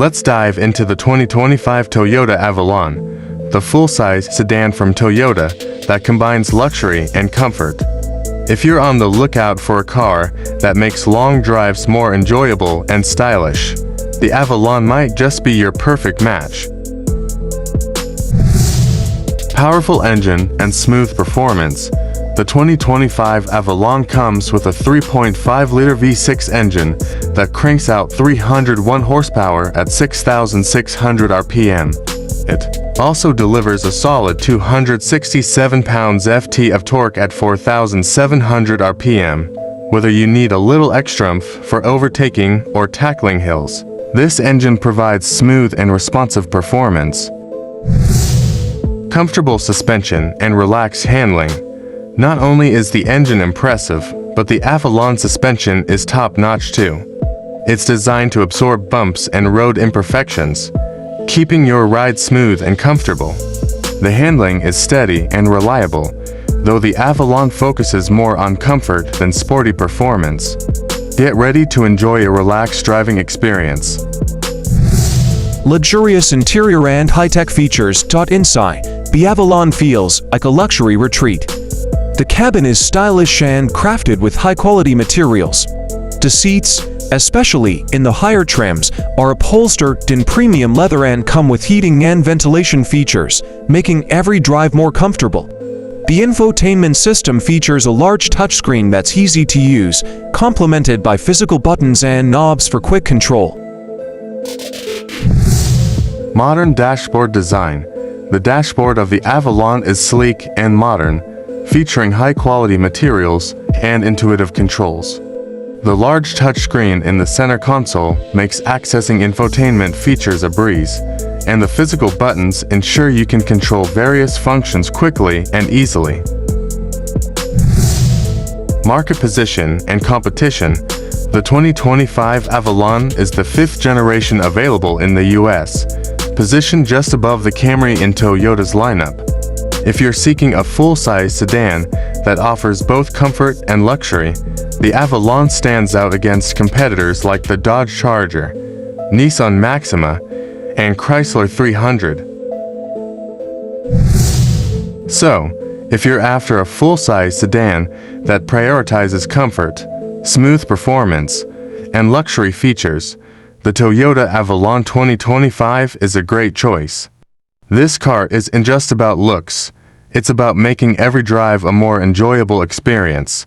Let's dive into the 2025 Toyota Avalon, the full-size sedan from Toyota that combines luxury and comfort. If you're on the lookout for a car that makes long drives more enjoyable and stylish, the Avalon might just be your perfect match. Powerful engine and smooth performance. The 2025 Avalon comes with a 3.5-liter V6 engine that cranks out 301 horsepower at 6,600 RPM. It also delivers a solid 267 pounds-ft of torque at 4,700 RPM. Whether you need a little extra oomph for overtaking or tackling hills, this engine provides smooth and responsive performance. Comfortable suspension and relaxed handling. Not only is the engine impressive, but the Avalon suspension is top-notch too. It's designed to absorb bumps and road imperfections, keeping your ride smooth and comfortable. The handling is steady and reliable, though the Avalon focuses more on comfort than sporty performance. Get ready to enjoy a relaxed driving experience. Luxurious interior and high-tech features. Inside, the Avalon feels like a luxury retreat. The cabin is stylish and crafted with high-quality materials. The seats, especially in the higher trims, are upholstered in premium leather and come with heating and ventilation features, making every drive more comfortable. The infotainment system features a large touchscreen that's easy to use, complemented by physical buttons and knobs for quick control. Modern dashboard design. The dashboard of the Avalon is sleek and modern, featuring high-quality materials and intuitive controls. The large touchscreen in the center console makes accessing infotainment features a breeze, and the physical buttons ensure you can control various functions quickly and easily. Market position and competition. The 2025 Avalon is the fifth generation available in the US, positioned just above the Camry in Toyota's lineup. If you're seeking a full-size sedan that offers both comfort and luxury, the Avalon stands out against competitors like the Dodge Charger, Nissan Maxima, and Chrysler 300. So, if you're after a full-size sedan that prioritizes comfort, smooth performance, and luxury features, the Toyota Avalon 2025 is a great choice. This car isn't just about looks, it's about making every drive a more enjoyable experience.